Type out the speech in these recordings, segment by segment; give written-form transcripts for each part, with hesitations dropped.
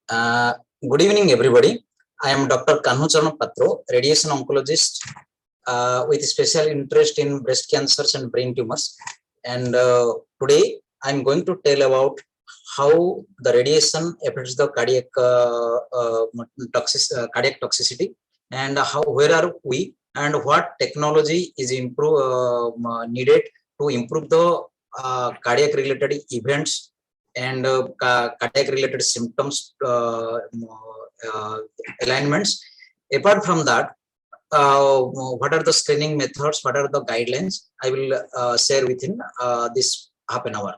Uh, Good evening, everybody. I am Dr. Kanhu Charan Patro, radiation oncologist with special interest in breast cancers and brain tumors. And today I am going to tell about how the radiation affects the cardiac toxicity, and where are we, and what technology is needed to improve the cardiac related events and cardiac related symptoms alignments. Apart from that, what are the screening methods, what are the guidelines, I will share within this half an hour.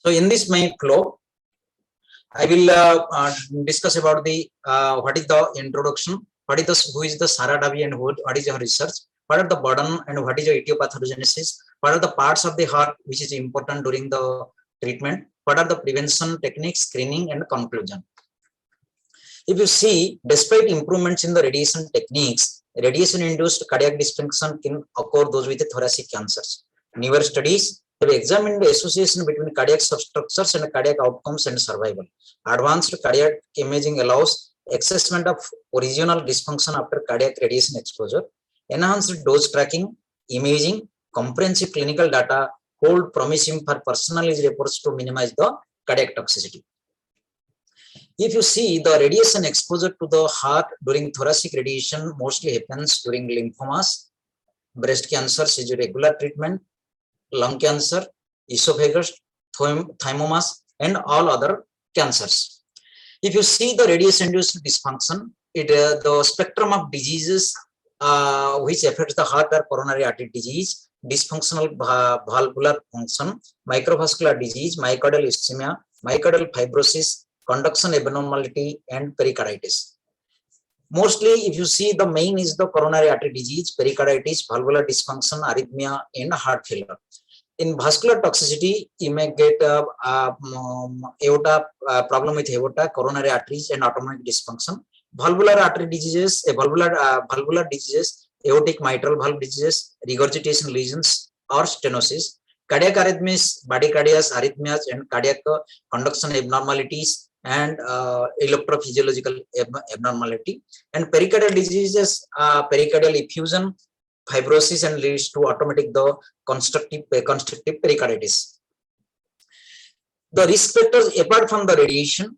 So in this my flow, I will discuss about the what is the introduction, what is the who is the Sarah Davy and what is your research, what are the burden and what is the etiopathogenesis, what are the parts of the heart which is important during the treatment, what are the prevention techniques, screening, and conclusion. If you see, despite improvements in the radiation techniques, radiation-induced cardiac dysfunction can occur those with thoracic cancers. Newer studies have examined the association between cardiac substructures and cardiac outcomes and survival. Advanced cardiac imaging allows assessment of original dysfunction after cardiac radiation exposure. Enhanced dose tracking, imaging, comprehensive clinical data hold promising for personalized reports to minimize the cardiac toxicity. If you see, the radiation exposure to the heart during thoracic radiation mostly happens during lymphomas, breast cancer is regular treatment, lung cancer, esophagus, thymomas, and all other cancers. If you see the radiation-induced dysfunction, the spectrum of diseases which affects the heart are coronary artery disease, dysfunctional valvular function, microvascular disease, myocardial ischemia, myocardial fibrosis, conduction abnormality, and pericarditis. Mostly, if you see, the main is the coronary artery disease, pericarditis, valvular dysfunction, arrhythmia, and heart failure. In vascular toxicity, you may get aorta problem with aorta, coronary arteries, and autonomic dysfunction. Valvular artery diseases, valvular diseases, aortic mitral valve diseases, regurgitation lesions, or stenosis. Cardiac arrhythmias, bradycardias, arrhythmias, and cardiac conduction abnormalities, and electrophysiological abnormality. And pericardial diseases, pericardial effusion, fibrosis, and leads to automatic the constrictive pericarditis. The risk factors apart from the radiation,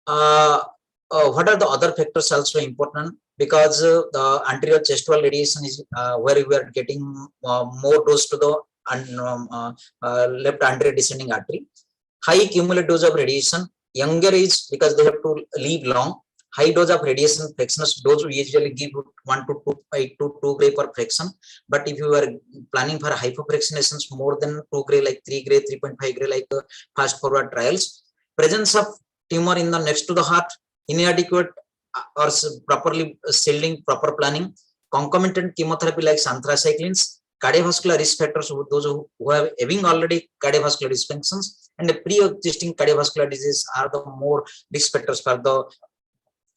what are the other factors also important? Because the anterior chest wall radiation is where we are getting more dose to the left anterior descending artery. High cumulative dose of radiation, younger age because they have to live long. High dose of radiation fractionous dose we usually give 1 to 2 gray per fraction. But if you are planning for hypofractionations more than 2 gray, like 3 gray, 3.5 gray, like fast forward trials, presence of tumor in the next to the heart, inadequate or properly shielding, proper planning, concomitant chemotherapy like anthracyclines, cardiovascular risk factors, those who have having already cardiovascular dysfunctions, and the pre-existing cardiovascular disease are the more risk factors for the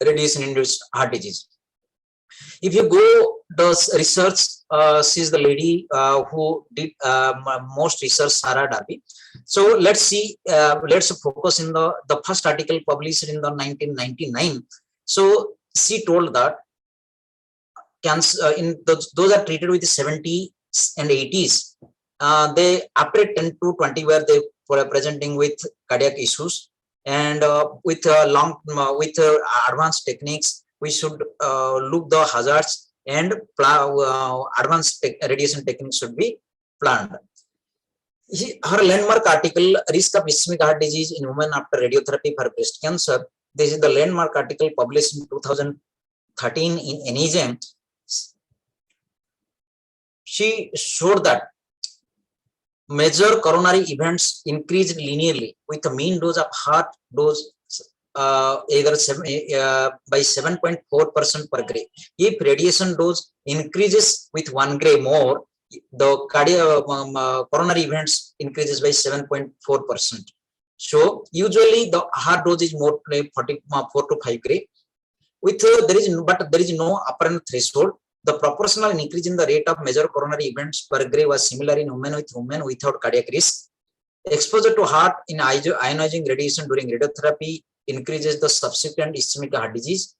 radiation-induced heart disease. If you go the research, she's the lady who did most research, Sarah Davy. So let's see, let's focus in the first article published in the 1999. So she told that cancer in those are treated with 70s and 80s. They after 10 to 20 where they were presenting with cardiac issues, and with advanced techniques, we should look the hazards, and advanced radiation techniques should be planned. Her landmark article, Risk of Ischemic Heart Disease in Women After Radiotherapy for Breast Cancer, this is the landmark article published in 2013 in NEJM. She showed that major coronary events increased linearly with a mean dose of heart dose either by 7.4% per gray. If radiation dose increases with 1 gray more, the coronary events increases by 7.4%. So usually the heart dose is more 4 to 5 gray. With there is no apparent threshold. The proportional increase in the rate of major coronary events per gray was similar in women with women without cardiac risk. Exposure to heart in ionizing radiation during radiotherapy increases the subsequent ischemic heart disease.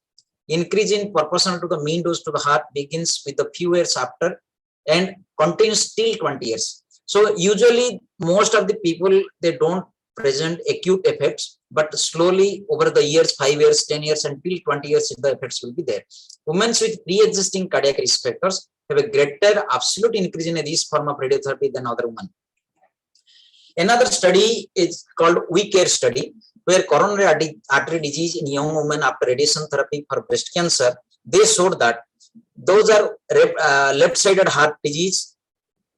Increase in proportional to the mean dose to the heart begins with a few years after and continues till 20 years. So usually most of the people, they don't present acute effects, but slowly over the years, 5 years, 10 years, until 20 years, the effects will be there. Women with pre-existing cardiac risk factors have a greater absolute increase in a risk form of radiotherapy than other women. Another study is called We Care study, where coronary artery disease in young women after radiation therapy for breast cancer, they showed that those are left-sided heart disease,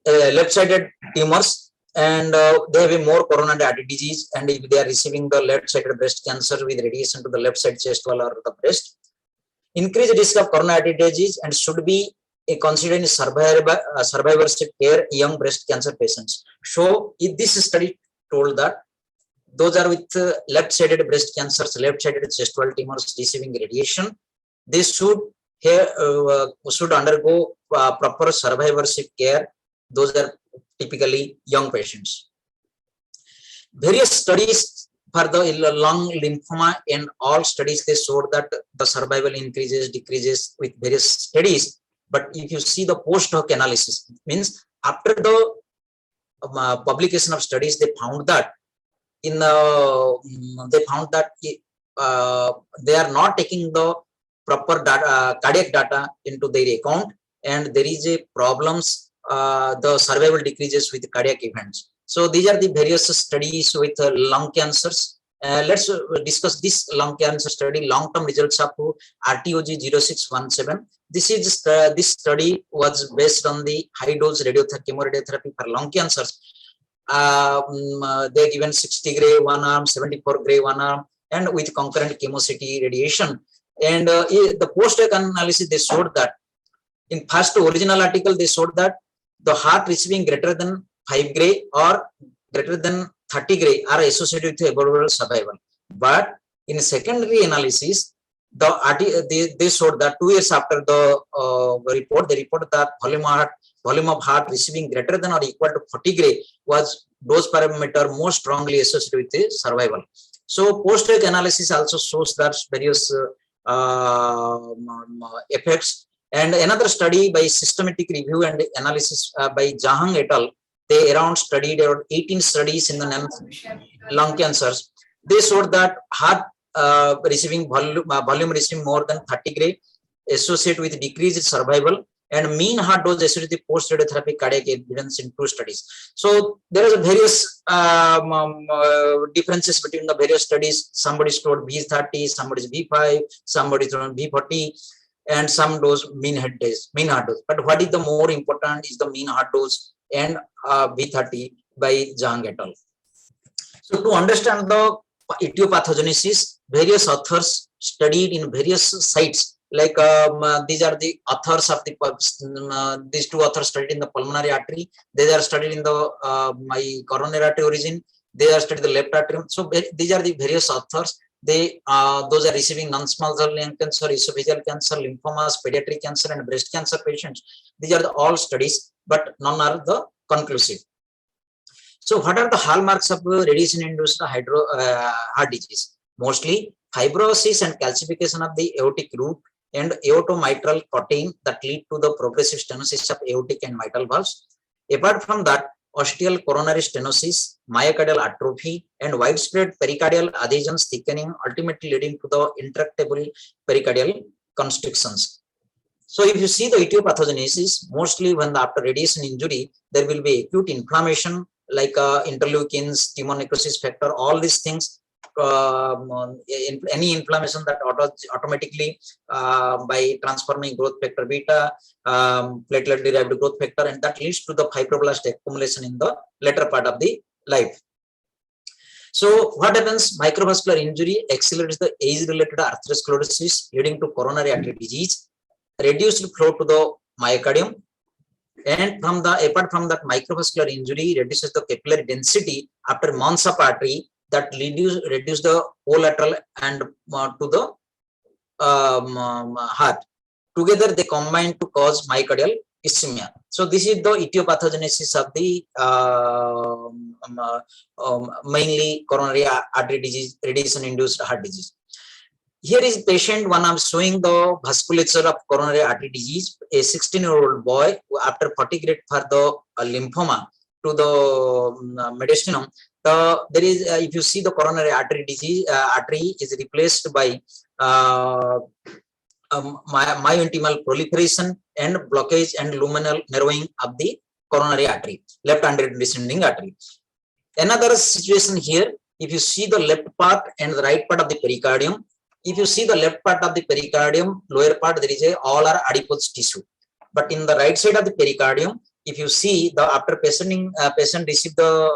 left-sided tumors, and they have a more coronary artery disease. And if they are receiving the left-sided breast cancer with radiation to the left side chest wall or the breast, increased risk of coronary artery disease and should be considered in survivorship care young breast cancer patients. So if this study told that those are with left-sided breast cancers, left-sided chest wall tumors receiving radiation, they should undergo proper survivorship care. Those are typically young patients. Various studies for the lung lymphoma, and all studies, they showed that the survival increases, decreases with various studies. But if you see the post hoc analysis, means after the publication of studies, they found that they are not taking the proper data, cardiac data into their account, and there is a problems. The survival decreases with cardiac events. So these are the various studies with lung cancers. Let's discuss this lung cancer study, long-term results of RTOG 0617. This study was based on the high-dose chemoradiotherapy for lung cancers. They given 60 gray one arm, 74 gray one arm, and with concurrent chemosity radiation. And the post-hoc analysis, they showed that in first original article, they showed that the heart receiving greater than 5 gray or greater than 30 gray are associated with abdominal survival. But in secondary analysis, they showed that 2 years after the report, they reported that volume of heart receiving greater than or equal to 40 gray was dose parameter most strongly associated with the survival. So post-hoc analysis also shows that various effects. And another study by systematic review and analysis by Jahang et al., they studied around 18 studies in the lung cancers. They showed that heart receiving volume receiving more than 30 gray associated with decreased survival, and mean heart dose associated with post-radiotherapy cardiac evidence in 2 studies. So there is various differences between the various studies. Somebody scored B30, somebody is B5, somebody is B40. And some dose mean heart dose. But what is the more important is the mean heart dose and B30 by Jahang et al. So to understand the etiopathogenesis, various authors studied in various sites. Like these are the authors of the these 2 authors studied in the pulmonary artery. They are studied in the my coronary artery origin. They are studied the left atrium. So these are the various authors. They those are receiving non-small cell lung cancer, esophageal cancer, lymphomas, pediatric cancer, and breast cancer patients. These are all studies, but none are the conclusive. So what are the hallmarks of radiation-induced heart disease? Mostly fibrosis and calcification of the aortic root and aortomitral protein that lead to the progressive stenosis of aortic and mitral valves. Apart from that, ostial coronary stenosis, myocardial atrophy, and widespread pericardial adhesions thickening, ultimately leading to the intractable pericardial constrictions. So if you see the etiopathogenesis, mostly when after radiation injury, there will be acute inflammation like interleukins, tumor necrosis factor, all these things. Any inflammation that automatically by transforming growth factor beta, platelet derived growth factor, and that leads to the fibroblast accumulation in the later part of the life. So what happens? Microvascular injury accelerates the age-related atherosclerosis, leading to coronary artery disease, reduced flow to the myocardium, and apart from that, microvascular injury reduces the capillary density after months of artery, that reduce the collateral and to the heart. Together, they combine to cause myocardial ischemia. So this is the etiopathogenesis of the mainly coronary artery disease, radiation-induced heart disease. Here is patient one. I'm showing the vasculature of coronary artery disease. A 16-year-old boy after 40 grade for the lymphoma to the mediastinum. There is if you see the coronary artery disease, artery is replaced by myointimal proliferation and blockage and luminal narrowing of the coronary artery, left-handed descending artery. Another situation here, if you see the left part and the right part of the pericardium, if you see the left part of the pericardium, lower part, there is all are adipose tissue. But in the right side of the pericardium, if you see the after patient received the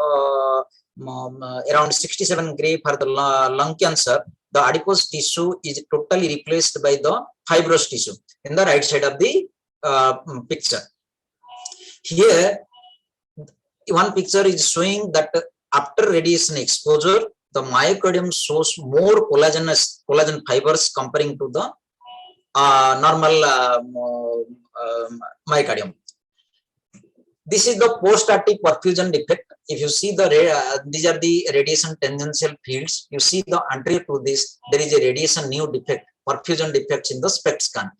around 67 gray for the lung cancer, the adipose tissue is totally replaced by the fibrous tissue in the right side of the picture. Here, one picture is showing that after radiation exposure, the myocardium shows more collagen fibers comparing to the normal myocardium. This is the post-arctic perfusion defect. If you see the these are the radiation tangential fields, you see the anterior to this there is a radiation new defect, perfusion defects in the SPECT scan.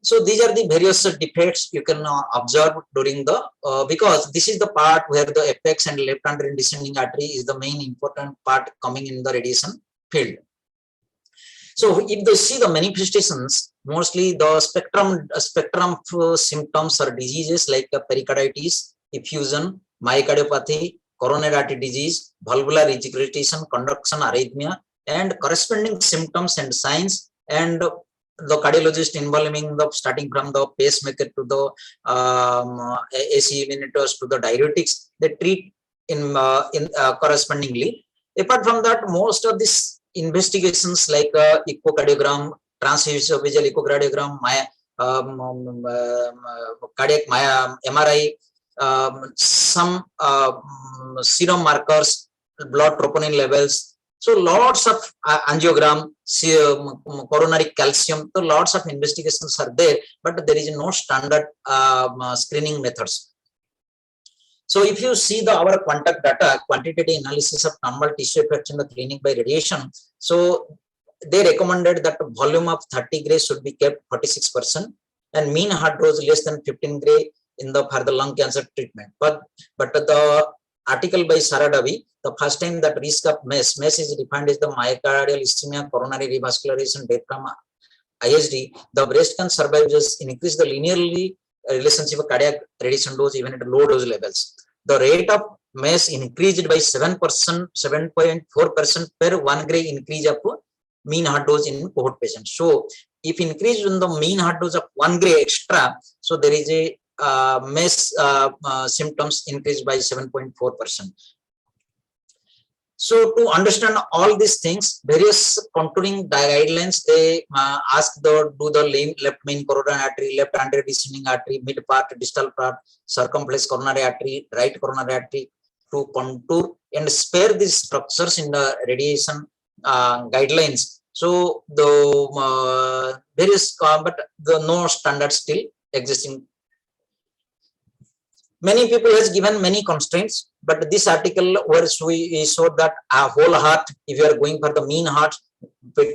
So these are the various defects you can observe during the because this is the part where the apex and left-handed descending artery is the main important part coming in the radiation field. So if they see the manifestations, mostly the spectrum of symptoms or diseases like pericarditis, effusion, myocardiopathy, coronary artery disease, valvular regurgitation, conduction, arrhythmia, and corresponding symptoms and signs, and the cardiologist involving the starting from the pacemaker to the AC inhibitors to the diuretics, they treat in correspondingly. Apart from that, most of these investigations like echocardiogram, transvisual echocardiogram, cardiac MRI, some serum markers, blood troponin levels. So lots of angiogram, coronary calcium. So lots of investigations are there, but there is no standard screening methods. So if you see our QUANTEC data, quantitative analysis of normal tissue effects in the clinic by radiation, so they recommended that the volume of 30 gray should be kept 46% and mean heart dose less than 15 gray in the for the lung cancer treatment. But the article by Saradavi, the first time that risk of MES is defined as the myocardial ischemia, coronary revascularization, death from ISD. The breast can survive just increase the linearly relationship of cardiac radiation dose even at low dose levels. The rate of MES increased by 7%, 7.4% per 1 gray increase of mean heart dose in cohort patients. So if increase in the mean heart dose of 1 gray extra, so there is a MES symptoms increased by 7.4%. So to understand all these things, various contouring guidelines, they ask do the left main coronary artery, left anterior descending artery, mid part, distal part, circumflex coronary artery, right coronary artery to contour and spare these structures in the radiation guidelines. So the various, but the no standard still existing. Many people has given many constraints, but this article where we showed that a whole heart, if you are going for the mean heart, put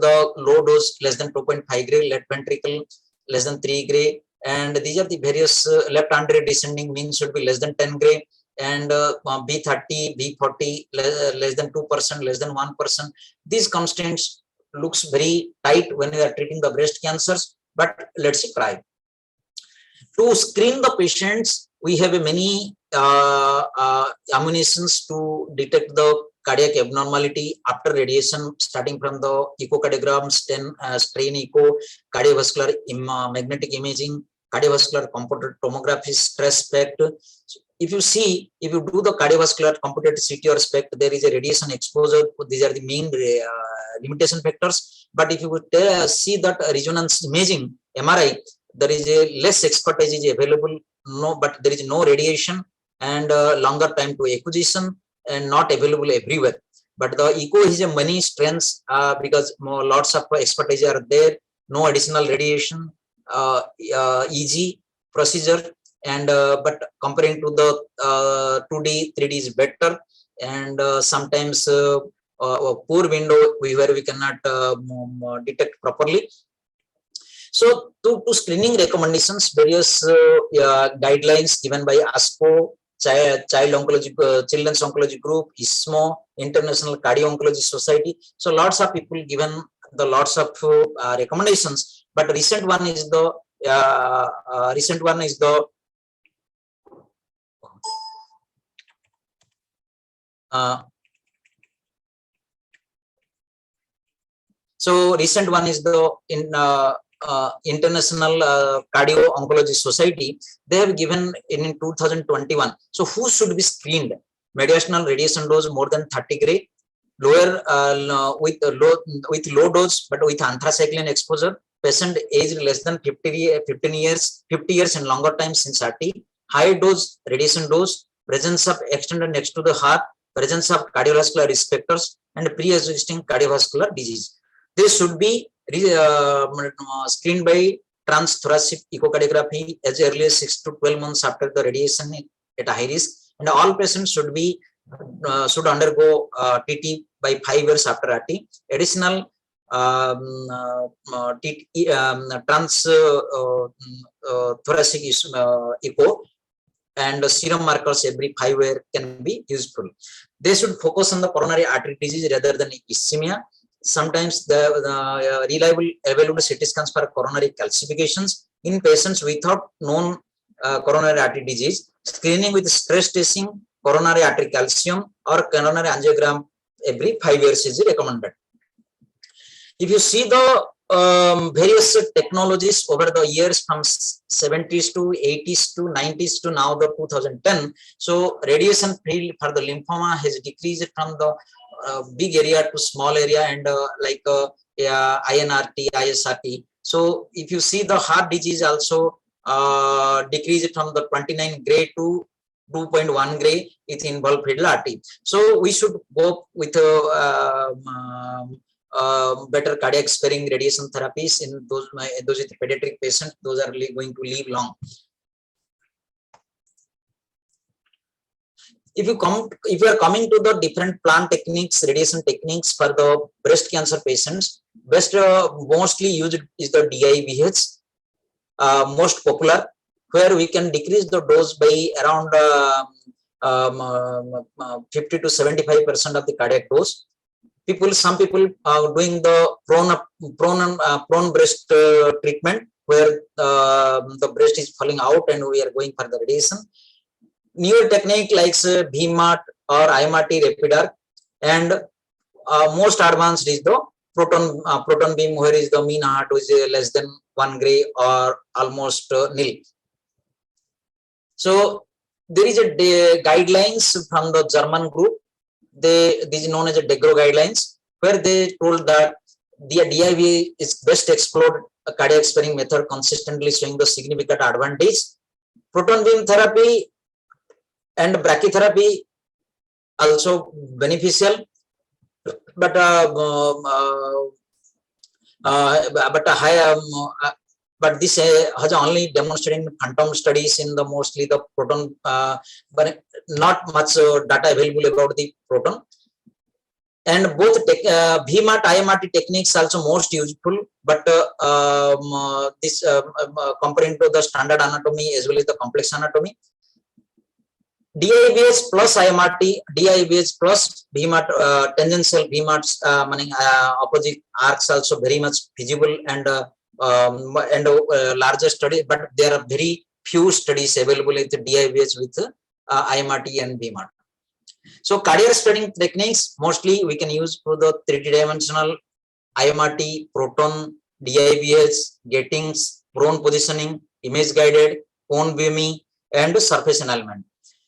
the low dose less than 2.5 gray, left ventricle less than 3 gray, and these are the various left anterior descending mean should be less than 10 gray, and B30, B40 less than 2%, less than 1%. These constraints looks very tight when we are treating the breast cancers, but let's try. To screen the patients, we have many ammunitions to detect the cardiac abnormality after radiation, starting from the echocardiogram, strain echo, cardiovascular magnetic imaging, cardiovascular computed tomography, stress SPECT. If you do the cardiovascular computed CT or SPECT, there is a radiation exposure. These are the main limitation factors. But if you would see that resonance imaging, MRI, there is a less expertise is available, but there is no radiation and longer time to acquisition and not available everywhere. But the echo is a many strengths because lots of expertise are there, no additional radiation, EG procedure, and but comparing to the 2D, 3D is better, and sometimes poor window where we cannot detect properly. So to screening recommendations, various guidelines given by ASCO, Children's Oncology Group, ISMO, International Cardio-Oncology Society. So lots of people given the lots of recommendations, but recent one is the so recent one is the International Cardio Oncology Society. They have given in 2021. So who should be screened? Medicinal radiation dose more than 30 gray, lower with low dose but with anthracycline exposure. Patient aged less than 50 years and longer time since RT. High dose radiation dose. Presence of extended next to the heart. Presence of cardiovascular risk factors and pre-existing cardiovascular disease. They should be screened by transthoracic echocardiography as early as 6 to 12 months after the radiation at a high risk, and all patients should be should undergo TT by 5 years after RT. Additional transthoracic echo and serum markers every 5 years can be useful. They should focus on the coronary artery disease rather than ischemia. Sometimes the reliable available CT scans for coronary calcifications in patients without known coronary artery disease. Screening with stress testing, coronary artery calcium or coronary angiogram every 5 years is recommended. If you see the various technologies over the years from 70s to 80s to 90s to now the 2010, so radiation field for the lymphoma has decreased from the big area to small area, and INRT, ISRT. So if you see the heart disease also decreased from the 29 gray to 2.1 gray, it involved field RT. So we should go with better cardiac sparing radiation therapies in those with pediatric patients. Those are going to live long. If you are coming to the different plant techniques, radiation techniques for the breast cancer patients, best mostly used is the DIBH, most popular, where we can decrease the dose by around 50 to 75% of the cardiac dose. Some people are doing the prone breast treatment, where the breast is falling out and we are going for the radiation. Newer technique like BMAT or IMRT Rapidar, and most advanced is the proton beam, where is the mean heart is less than 1 gray or almost nil. So there is a guidelines from the German group. This is known as a DEGRO guidelines, where they told that the DIV is best explored a cardiac sparing method, consistently showing the significant advantage. Proton beam therapy and brachytherapy also beneficial, but this has only demonstrated in phantom studies in the mostly the proton, but not much data available about the proton. And both VMAT IMRT techniques also most useful, but this comparing to the standard anatomy as well as the complex anatomy. DIBH plus IMRT, DIBH plus VMAT, tangential VMATs, meaning opposite arcs also very much feasible, and larger study, but there are very few studies available with the DIBH with IMRT and VMAT. So cardiac sparing techniques mostly we can use for the 3D dimensional IMRT, proton, DIBH, gettings, prone positioning, image guided, cone beaming, and surface enhancement.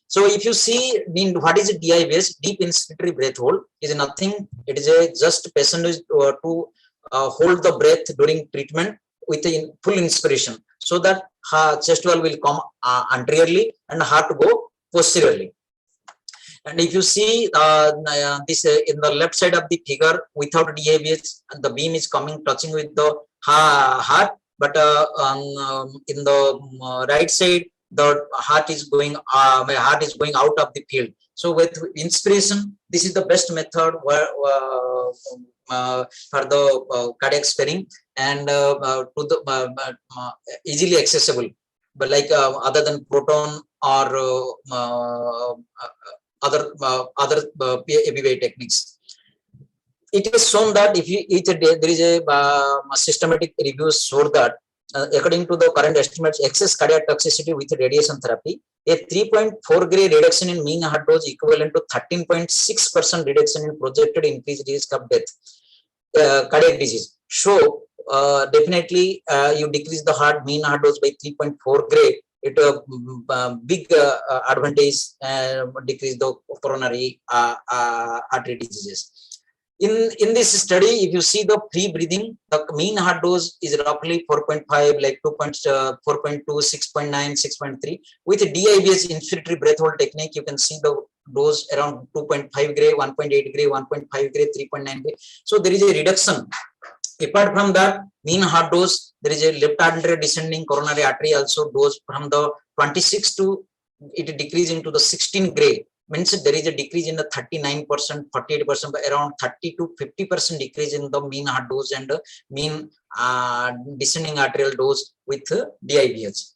So if you see what is DIBH, deep inspiratory breath hold, is nothing. It is a just patient is to hold the breath during treatment with a full inspiration, so that chest wall will come anteriorly and heart to go posteriorly. And if you see this in the left side of the figure, without DIBH, the beam is coming touching with the heart, but in the right side, the heart is going, my heart is going out of the field. So with inspiration, this is the best method for the cardiac sparing, and to the easily accessible, but like other than proton or other APBI techniques. It is shown that if there is a systematic reviews showed that according to the current estimates, excess cardiac toxicity with radiation therapy, a 3.4 gray reduction in mean heart dose equivalent to 13.6% reduction in projected increased risk of death, cardiac disease. So definitely you decrease the mean heart dose by 3.4 gray, it big advantage, decrease the coronary artery diseases. In this study, if you see the pre-breathing, the mean heart dose is roughly 4.5, like 4.2, 6.9, 6.3. With DIBH inspiratory breath hold technique, you can see the dose around 2.5 gray, 1.8 gray, 1.5 gray, 3.9 gray. So there is a reduction. Apart from that, mean heart dose, there is a left artery descending coronary artery also dose from the 26 to it decrease into the 16 gray. Means there is a decrease in the 39%, 48%, but around 30 to 50% decrease in the mean heart dose and mean descending arterial dose with DIBH.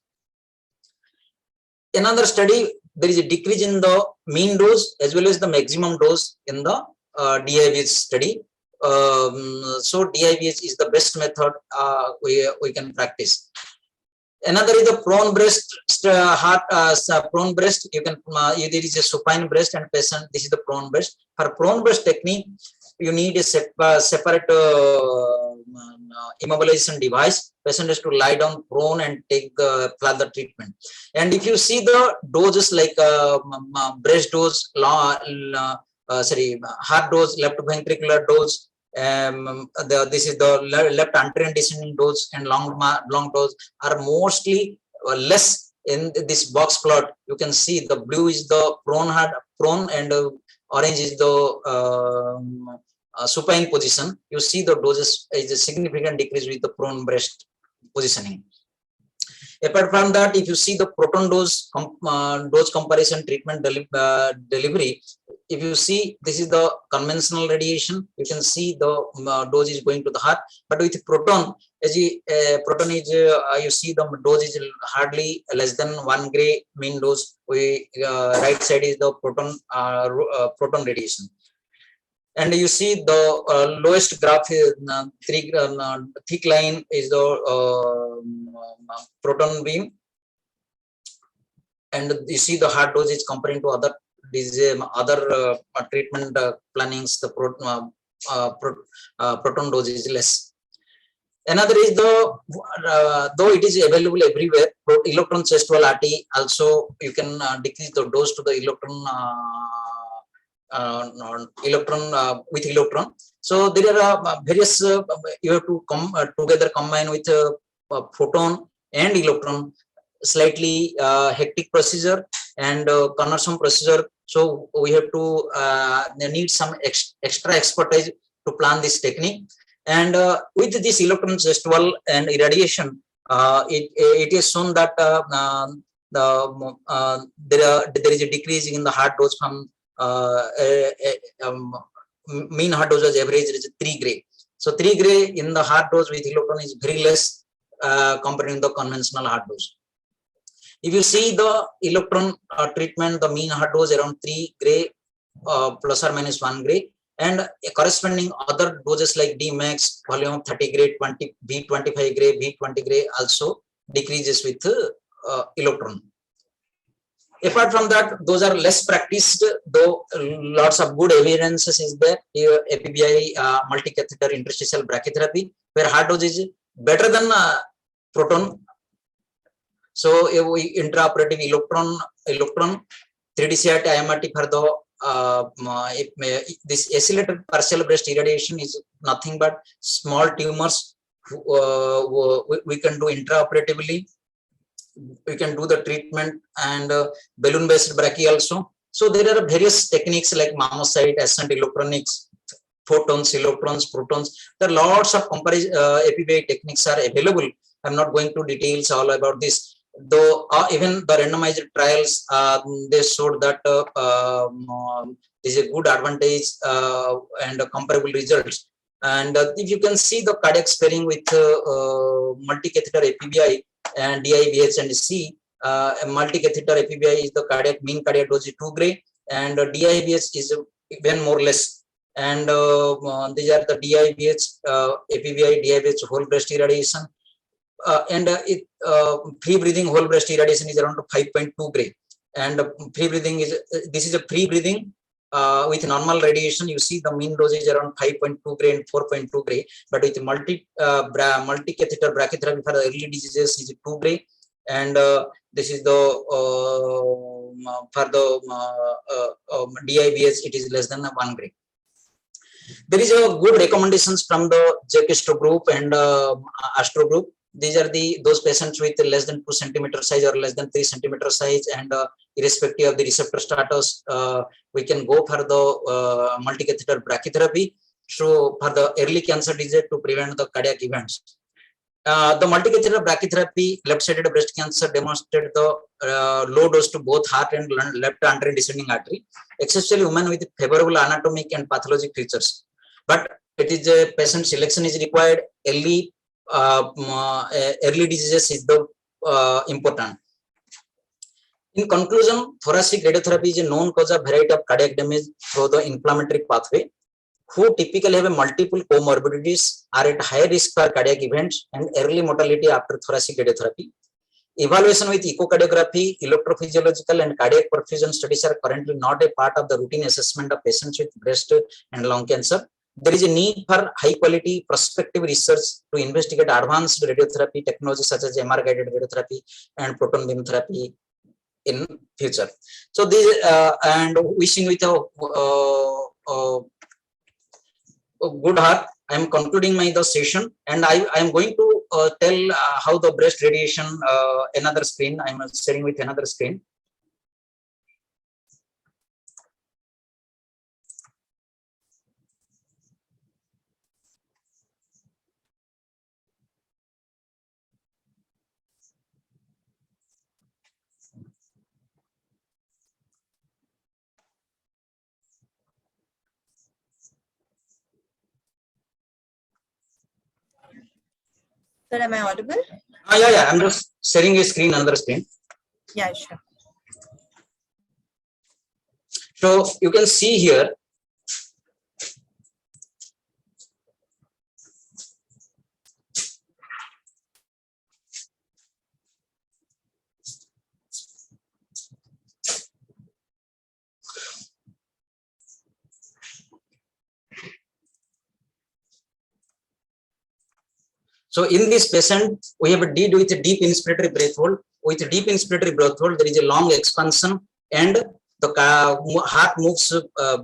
Another study, there is a decrease in the mean dose as well as the maximum dose in the DIBH study. So DIBH is the best method we can practice. Another is the prone breast heart, prone breast. You can there is a supine breast and patient. This is the prone breast. For prone breast technique, you need a separate immobilization device. Patient has to lie down prone and take the further treatment. And if you see the doses like breast dose, heart dose, left ventricular dose. This is the left anterior descending dose and long dose are mostly less in this box plot. You can see the blue is the prone and orange is the supine position. You see the doses is a significant decrease with the prone breast positioning. Apart from that, if you see the proton dose comparison treatment delivery, if you see this is the conventional radiation, you can see the dose is going to the heart. But with proton, as proton is you see the dose is hardly less than 1 gray mean dose. Right side is the proton radiation. And you see the lowest graph is thick line is the proton beam, and you see the heart dose is comparing to other treatment plannings. The proton dose is less. Another is the though it is available everywhere, electron chest wall RT also you can decrease the dose to the electron with electron. So there are various you have to together combine with photon and electron, slightly hectic procedure and conversion procedure. So we have to need some extra expertise to plan this technique. And with this electron chest wall and irradiation, it is shown that there is a decrease in the heart dose from mean heart dose average is 3 gray. So 3 gray in the heart dose with electron is very less compared to the conventional heart dose. If you see the electron treatment, the mean heart dose around 3 gray plus or minus 1 gray, and corresponding other doses like D max, volume 30 gray, 20 B25 gray, B20 gray also decreases with electron. Apart from that, those are less practiced, though lots of good evidences is there. APBI multi-catheter interstitial brachytherapy, where heart dose is better than proton. So if we intraoperative electron 3D-CRT IMRT for the this accelerated partial breast irradiation is nothing but small tumors. We can do intraoperatively. We can do the treatment and balloon-based brachy also. So there are various techniques like marmoset, ascent electronics, photons, electrons, protons. There are lots of APBI techniques are available. I'm not going to details all about this. Though even the randomized trials, they showed that there is a good advantage and comparable results. And if you can see the cardiac sparing with multi-catheter APBI and DIBH and C, multi-catheter APBI is the mean cardiac dose is 2 gray, and DIBH is even more less. And these are the DIBH, APBI, DIBH whole breast irradiation. And free breathing whole breast irradiation is around 5.2 gray, and free breathing is this is a free breathing with normal radiation. You see the mean dose is around 5.2 gray and 4.2 gray, but with multi-catheter brachytherapy for the early diseases is 2 gray, and this is the for the DIBS it is less than 1 gray. There is a good recommendations from the JKSTO group and Astro group. These are those patients with less than 2 centimeter size or less than 3 centimeter size, and irrespective of the receptor status, we can go for the multi-catheter brachytherapy. So for the early cancer disease to prevent the cardiac events. The multi-catheter brachytherapy left-sided breast cancer demonstrated the low dose to both heart and left artery descending artery, especially women with favorable anatomic and pathologic features. But it is a patient selection is required. Early diseases is the important. In conclusion, thoracic radiotherapy is a known cause of variety of cardiac damage through the inflammatory pathway, who typically have multiple comorbidities, are at high risk for cardiac events and early mortality after thoracic radiotherapy. Evaluation with echocardiography, electrophysiological and cardiac perfusion studies are currently not a part of the routine assessment of patients with breast and lung cancer. There is a need for high quality prospective research to investigate advanced radiotherapy technologies such as MR guided radiotherapy and proton beam therapy in future. So this and wishing with a good heart, I am concluding the session, and I am going to tell how the breast radiation, another screen. I am sharing with another screen. Sir, am I audible? Yeah, I'm just sharing a screen, another screen. Yeah, sure. So you can see here. So in this patient, we have did with a deep inspiratory breath hold. With deep inspiratory breath hold, there is a long expansion, and the heart moves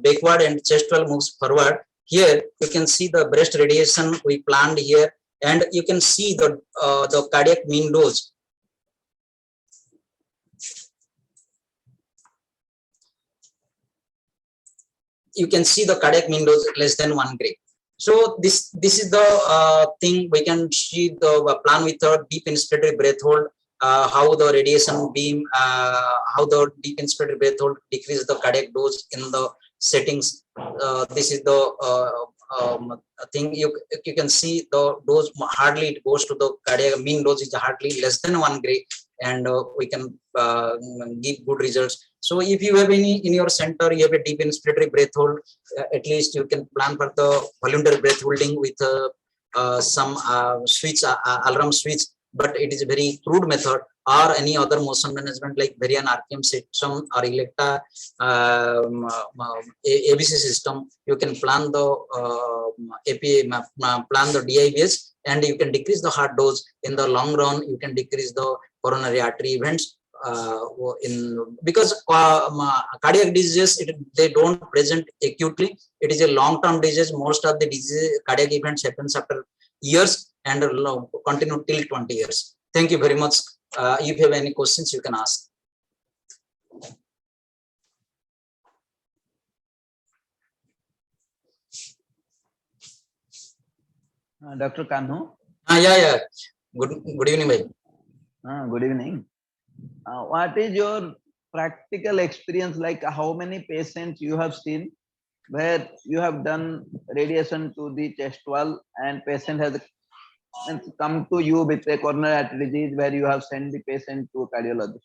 backward and chest wall moves forward. Here you can see the breast radiation we planned here, and you can see the cardiac mean dose. You can see the cardiac mean dose less than 1 gray. So this is the thing we can see the plan with the deep inspiratory breath hold, how the radiation beam, how the deep inspiratory breath hold decrease the cardiac dose in the settings. This is the thing. You can see the dose hardly it goes to the cardiac mean dose is hardly less than 1 gray, and we can give good results. So if you have any in your center, you have a deep inspiratory breath hold, at least you can plan for the voluntary breath holding with some switch, alarm switch, but it is a very crude method, or any other motion management like Varian RPM system or Electa ABC system. You can plan the plan the DIBS, and you can decrease the heart dose. In the long run, you can decrease the coronary artery events. Because cardiac diseases, they don't present acutely. It is a long-term disease. Most of the disease cardiac events happens after years and continue till 20 years. Thank you very much. If you have any questions, you can ask. Dr. Kanhu? Yeah. Good evening, bhai. Good evening. What is your practical experience like? How many patients you have seen where you have done radiation to the chest wall and patient has come to you with a coronary artery disease where you have sent the patient to a cardiologist?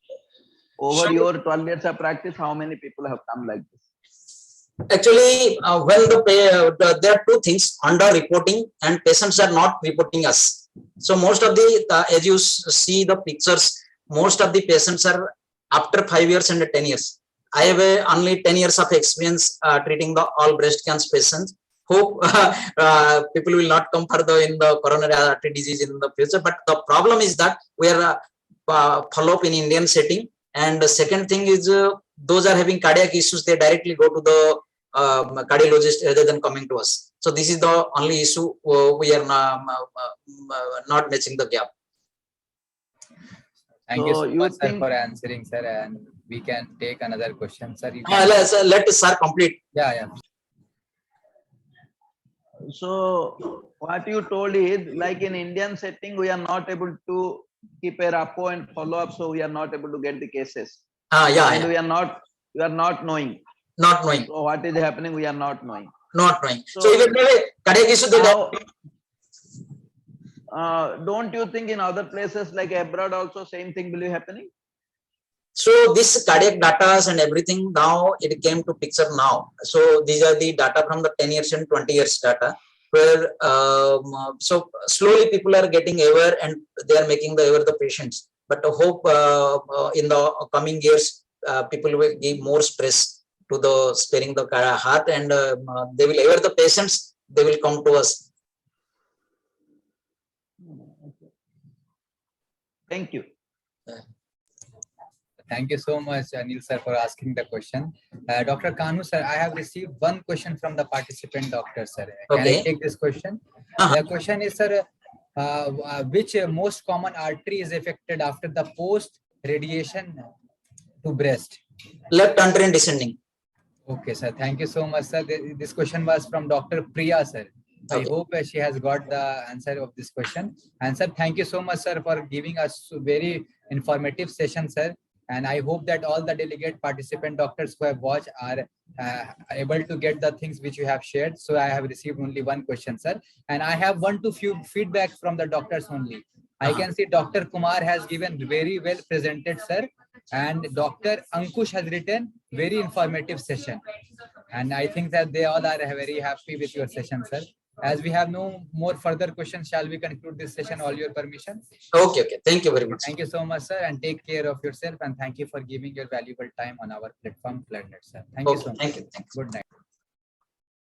Over your 12 years of practice, how many people have come like this? Actually, when there are two things: under reporting and patients are not reporting us. So most of the as you see the pictures, most of the patients are after 5 years and 10 years. I have only 10 years of experience treating the all breast cancer patients. Hope people will not come further in the coronary artery disease in the future. But the problem is that we are follow up in Indian setting. And the second thing is those are having cardiac issues, they directly go to the cardiologist rather than coming to us. So this is the only issue we are not matching the gap. Thank you so much, sir, for answering, sir. And we can take another question, sir. Let sir complete. Yeah. So what you told is, like in Indian setting, we are not able to keep a rapport and follow up, so we are not able to get the cases. And we are not knowing. Not knowing. So what is happening, we are not knowing. Not knowing. So even cardiac issue, don't you think in other places like abroad also same thing will be happening? So this cardiac data and everything now it came to picture now. So these are the data from the 10 years and 20 years data, where so slowly people are getting aware and they are making the aware the patients. But I hope in the coming years people will give more stress to the sparing the heart, and they will aware the patients. They will come to us. Thank you. Thank you so much, Anil sir, for asking the question. Dr. Kanhu sir, I have received one question from the participant doctor, sir. Can I take this question? The question is, sir, which most common artery is affected after the post radiation to breast? Left uterine descending. Okay, sir. Thank you so much, sir. This question was from Dr. Priya, sir. I hope she has got the answer of this question. And sir, thank you so much, sir, for giving us very informative session, sir. And I hope that all the delegate participant doctors who have watched are able to get the things which you have shared. So I have received only one question, sir. And I have one to few feedback from the doctors only. I can see Dr. Kumar has given very well presented, sir. And Dr. Ankush has written very informative session. And I think that they all are very happy with your session, sir. As we have no more further questions, shall we conclude this session? All your permission? Okay. Thank you very much. Thank you so much, sir, and take care of yourself. And thank you for giving your valuable time on our platform, Planet, sir. Thank you so much. Thank you. Good night.